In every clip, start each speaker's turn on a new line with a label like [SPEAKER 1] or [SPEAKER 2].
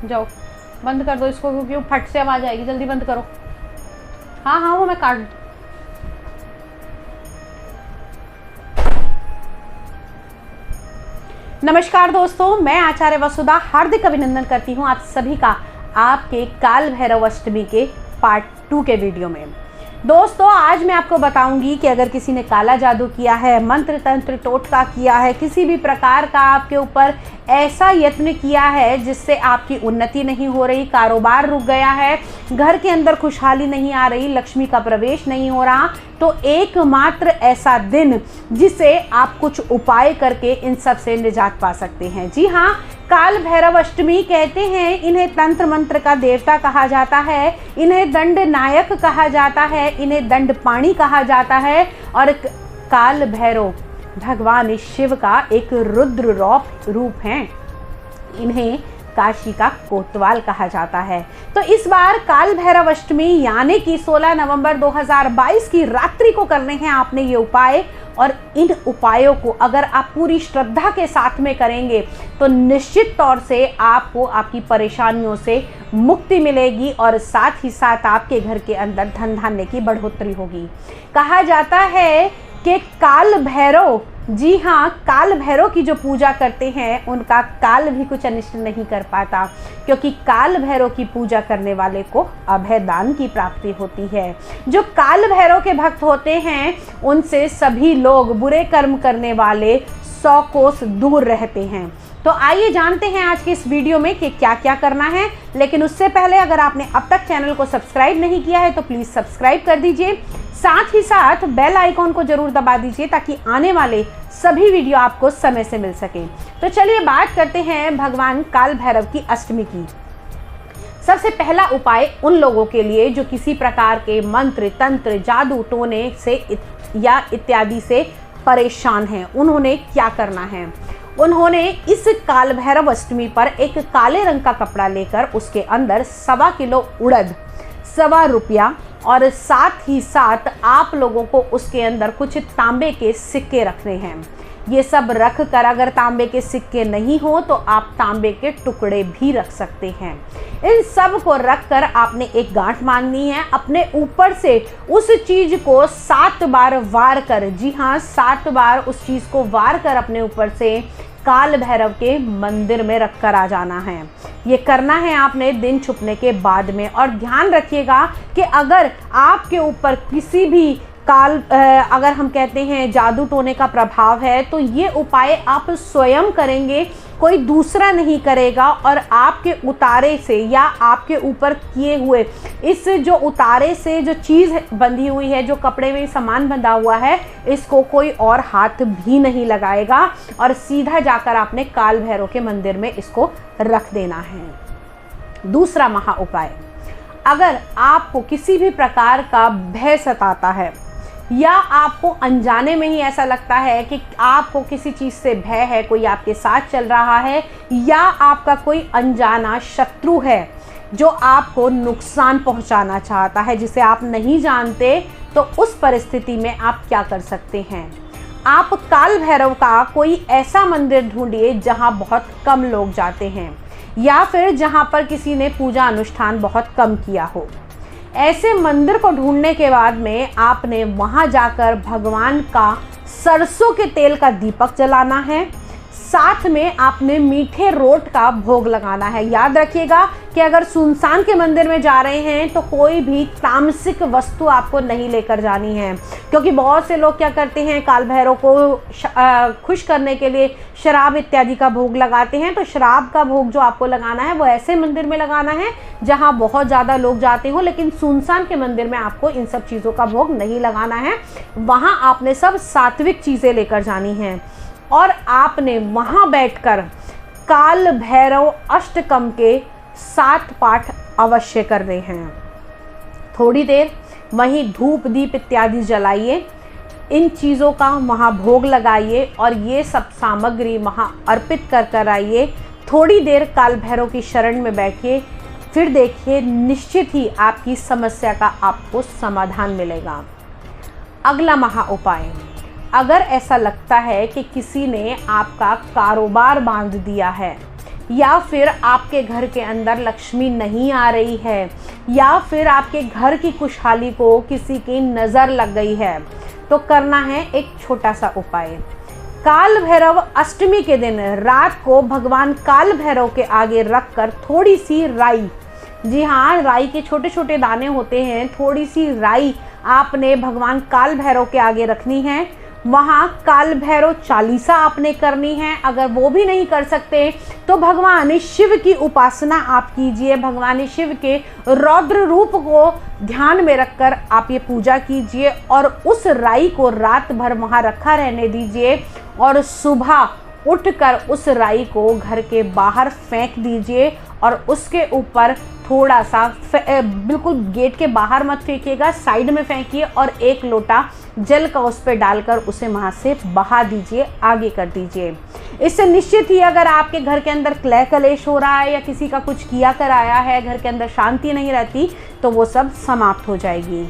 [SPEAKER 1] जाओ बंद कर दो इसको, क्योंकि वो फट से आवाज आएगी। जल्दी बंद करो। हाँ हाँ वो मैं काट। नमस्कार दोस्तों, मैं आचार्य वसुधा हार्दिक अभिनंदन करती हूँ आप सभी का आपके काल भैरव अष्टमी के पार्ट 2 के वीडियो में। दोस्तों आज मैं आपको बताऊंगी कि अगर किसी ने काला जादू किया है, मंत्र तंत्र टोटका किया है, किसी भी प्रकार का आपके ऊपर ऐसा यत्न किया है जिससे आपकी उन्नति नहीं हो रही, कारोबार रुक गया है, घर के अंदर खुशहाली नहीं आ रही, लक्ष्मी का प्रवेश नहीं हो रहा, तो एकमात्र ऐसा दिन जिसे आप कुछ उपाय करके इन सब से निजात पा सकते हैं। जी हाँ, काल भैरव अष्टमी कहते हैं, इन्हें तंत्र मंत्र का देवता कहा जाता है, इन्हें दंड नायक कहा जाता है, इन्हें दंड पाणी कहा जाता है और काल भैरव भगवान शिव का एक रुद्र रूप हैं। इन्हें काशी का कोतवाल कहा जाता है। तो इस बार काल भैरव अष्टमी यानी कि 16 नवंबर 2022 की रात्रि को करने हैं आपने ये उपाय, और इन उपायों को अगर आप पूरी श्रद्धा के साथ में करेंगे तो निश्चित तौर से आपको आपकी परेशानियों से मुक्ति मिलेगी और साथ ही साथ आपके घर के अंदर धन धान्य की बढ़ोतरी होगी। कहा जाता है कि काल भैरव, जी हाँ, काल भैरव की जो पूजा करते हैं उनका काल भी कुछ अनिष्ट नहीं कर पाता, क्योंकि काल भैरव की पूजा करने वाले को अभय दान की प्राप्ति होती है। जो काल भैरव के भक्त होते हैं उनसे सभी लोग बुरे कर्म करने वाले 100 कोस दूर रहते हैं। तो आइए जानते हैं आज के इस वीडियो में कि क्या क्या करना है। लेकिन उससे पहले अगर आपने अब तक चैनल को सब्सक्राइब नहीं किया है तो प्लीज़ सब्सक्राइब कर दीजिए, साथ ही साथ बेल आइकॉन को जरूर दबा दीजिए ताकि आने वाले सभी वीडियो आपको समय से मिल सके। तो चलिए बात करते हैं भगवान काल भैरव की अष्टमी की। सबसे पहला उपाय उन लोगों के लिए जो किसी प्रकार के मंत्र तंत्र जादू टोने से या इत्यादि से परेशान हैं, उन्होंने क्या करना है। उन्होंने इस काल भैरव अष्टमी पर एक काले रंग का कपड़ा लेकर उसके अंदर 1.25 किलो उड़द, 1.25 रुपया और साथ ही साथ आप लोगों को उसके अंदर कुछ तांबे के सिक्के रखने हैं। ये सब रख कर, अगर तांबे के सिक्के नहीं हो तो आप तांबे के टुकड़े भी रख सकते हैं। इन सब को रख कर आपने एक गांठ बांधनी है, अपने ऊपर से उस चीज को 7 बार वार कर, जी हाँ 7 बार उस चीज को वार कर अपने ऊपर से काल भैरव के मंदिर में रख कर आ जाना है। ये करना है आपने दिन छुपने के बाद में। और ध्यान रखिएगा कि अगर आपके ऊपर किसी भी अगर हम कहते हैं जादू टोने का प्रभाव है तो ये उपाय आप स्वयं करेंगे, कोई दूसरा नहीं करेगा। और आपके उतारे से या आपके ऊपर किए हुए इस जो उतारे से जो चीज़ बंधी हुई है, जो कपड़े में सामान बंधा हुआ है, इसको कोई और हाथ भी नहीं लगाएगा और सीधा जाकर आपने काल भैरव के मंदिर में इसको रख देना है। दूसरा महा उपाय, अगर आपको किसी भी प्रकार का भय सताता है या आपको अनजाने में ही ऐसा लगता है कि आपको किसी चीज़ से भय है, कोई आपके साथ चल रहा है या आपका कोई अनजाना शत्रु है जो आपको नुकसान पहुंचाना चाहता है जिसे आप नहीं जानते, तो उस परिस्थिति में आप क्या कर सकते हैं। आप काल भैरव का कोई ऐसा मंदिर ढूंढिए जहां बहुत कम लोग जाते हैं या फिर जहां पर किसी ने पूजा अनुष्ठान बहुत कम किया हो। ऐसे मंदिर को ढूंढने के बाद में आपने वहां जाकर भगवान का सरसों के तेल का दीपक जलाना है, साथ में आपने मीठे रोट का भोग लगाना है। याद रखिएगा कि अगर सुनसान के मंदिर में जा रहे हैं तो कोई भी तामसिक वस्तु आपको नहीं लेकर जानी है, क्योंकि बहुत से लोग क्या करते हैं, काल भैरव को खुश करने के लिए शराब इत्यादि का भोग लगाते हैं। तो शराब का भोग जो आपको लगाना है वो ऐसे मंदिर में लगाना है जहां बहुत ज़्यादा लोग जाते हो, लेकिन सुनसान के मंदिर में आपको इन सब चीज़ों का भोग नहीं लगाना है। वहाँ आपने सब सात्विक चीज़ें लेकर जानी हैं और आपने वहाँ बैठकर काल भैरव अष्टकम के 7 पाठ अवश्य करने हैं। थोड़ी देर वहीं धूप दीप इत्यादि जलाइए, इन चीज़ों का वहाँ भोग लगाइए और ये सब सामग्री वहाँ अर्पित कर आइए। थोड़ी देर काल भैरव की शरण में बैठिए, फिर देखिए निश्चित ही आपकी समस्या का आपको समाधान मिलेगा। अगला महा उपाय, अगर ऐसा लगता है कि किसी ने आपका कारोबार बांध दिया है, या फिर आपके घर के अंदर लक्ष्मी नहीं आ रही है, या फिर आपके घर की खुशहाली को किसी की नज़र लग गई है, तो करना है एक छोटा सा उपाय। काल भैरव अष्टमी के दिन रात को भगवान काल भैरव के आगे रखकर थोड़ी सी राई, जी हाँ, राई के छोटे छोटे दाने होते हैं, थोड़ी सी राई आपने भगवान काल भैरव के आगे रखनी है। वहाँ काल भैरव चालीसा आपने करनी है। अगर वो भी नहीं कर सकते तो भगवान शिव की उपासना आप कीजिए। भगवान शिव के रौद्र रूप को ध्यान में रखकर आप ये पूजा कीजिए और उस राई को रात भर वहाँ रखा रहने दीजिए और सुबह उठकर उस राई को घर के बाहर फेंक दीजिए और उसके ऊपर थोड़ा सा बिल्कुल गेट के बाहर मत फेंकिएगा, साइड में फेंकिए और एक लोटा जल का उस पर डालकर उसे वहाँ से बहा दीजिए, आगे कर दीजिए। इससे निश्चित ही अगर आपके घर के अंदर क्लह कलेश हो रहा है या किसी का कुछ किया कराया है, घर के अंदर शांति नहीं रहती, तो वो सब समाप्त हो जाएगी।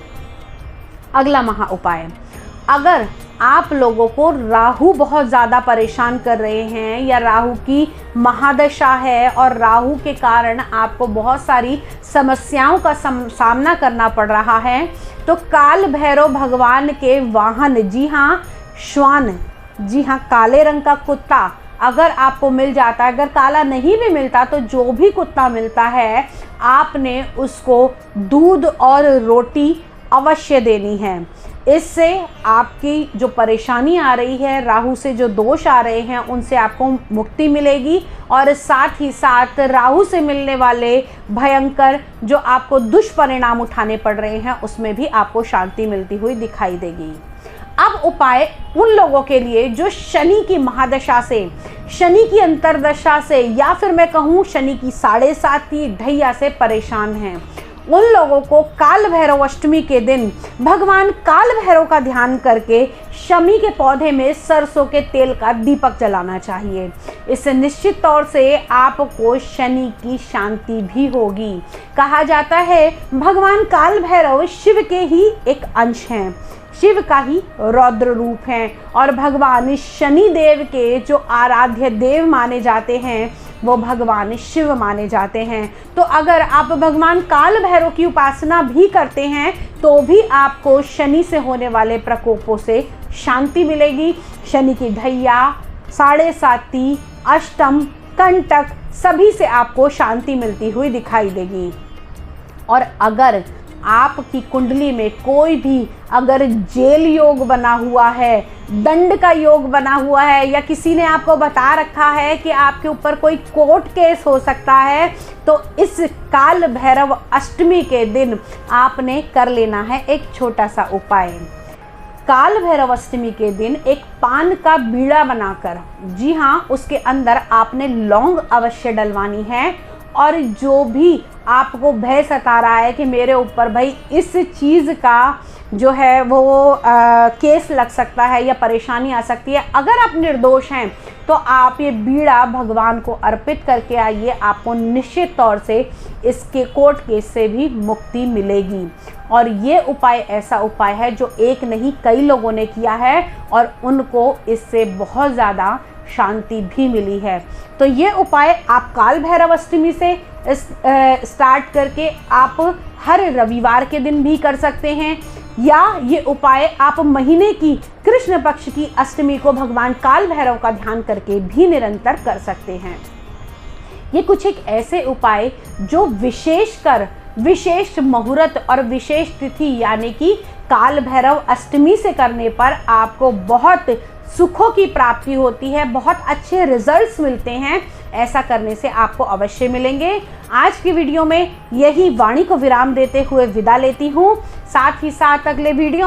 [SPEAKER 1] अगला महा उपाय, अगर आप लोगों को राहु बहुत ज़्यादा परेशान कर रहे हैं या राहु की महादशा है और राहु के कारण आपको बहुत सारी समस्याओं का सामना करना पड़ रहा है, तो काल भैरव भगवान के वाहन, जी हाँ श्वान, जी हाँ काले रंग का कुत्ता अगर आपको मिल जाता है, अगर काला नहीं भी मिलता तो जो भी कुत्ता मिलता है आपने उसको दूध और रोटी अवश्य देनी है। इससे आपकी जो परेशानी आ रही है, राहु से जो दोष आ रहे हैं, उनसे आपको मुक्ति मिलेगी और साथ ही साथ राहु से मिलने वाले भयंकर जो आपको दुष्परिणाम उठाने पड़ रहे हैं उसमें भी आपको शांति मिलती हुई दिखाई देगी। अब उपाय उन लोगों के लिए जो शनि की महादशा से, शनि की अंतरदशा से या फिर मैं कहूँ शनि की 7.5 ढैया से परेशान हैं। उन लोगों को काल भैरव अष्टमी के दिन भगवान काल भैरव का ध्यान करके शमी के पौधे में सरसों के तेल का दीपक जलाना चाहिए। इससे निश्चित तौर से आपको शनि की शांति भी होगी। कहा जाता है भगवान काल भैरव शिव के ही एक अंश हैं, शिव का ही रौद्र रूप हैं और भगवान शनि देव के जो आराध्य देव माने जाते हैं वो भगवान शिव माने जाते हैं। तो अगर आप भगवान काल भैरव की उपासना भी करते हैं तो भी आपको शनि से होने वाले प्रकोपों से शांति मिलेगी। शनि की ढैया, 7.5, अष्टम, कंटक सभी से आपको शांति मिलती हुई दिखाई देगी। और अगर आपकी कुंडली में कोई भी अगर जेल योग बना हुआ है, दंड का योग बना हुआ है या किसी ने आपको बता रखा है कि आपके ऊपर कोई कोर्ट केस हो सकता है, तो इस काल भैरव अष्टमी के दिन आपने कर लेना है एक छोटा सा उपाय। काल भैरव अष्टमी के दिन एक पान का बीड़ा बनाकर, जी हाँ, उसके अंदर आपने लौंग अवश्य डलवानी है और जो भी आपको भय सता रहा है कि मेरे ऊपर भाई इस चीज़ का जो है वो केस लग सकता है या परेशानी आ सकती है, अगर आप निर्दोष हैं तो आप ये बीड़ा भगवान को अर्पित करके आइए। आपको निश्चित तौर से इसके कोर्ट केस से भी मुक्ति मिलेगी। और ये उपाय ऐसा उपाय है जो एक नहीं कई लोगों ने किया है और उनको इससे बहुत ज़्यादा शांति भी मिली है। तो ये उपाय आप काल भैरव अष्टमी से स्टार्ट करके आप हर रविवार के दिन भी कर सकते हैं, या ये उपाय आप महीने की कृष्ण पक्ष की अष्टमी को भगवान काल भैरव का ध्यान करके भी निरंतर कर सकते हैं। ये कुछ एक ऐसे उपाय जो विशेषकर विशेष मुहूर्त और विशेष तिथि यानी कि काल भैरव अष्टमी से करने पर आपको बहुत सुखों की प्राप्ति होती है, बहुत अच्छे रिजल्ट्स मिलते हैं। ऐसा करने से आपको अवश्य मिलेंगे। आज की वीडियो में यही वाणी को विराम देते हुए विदा लेती हूँ। साथ ही साथ अगले वीडियो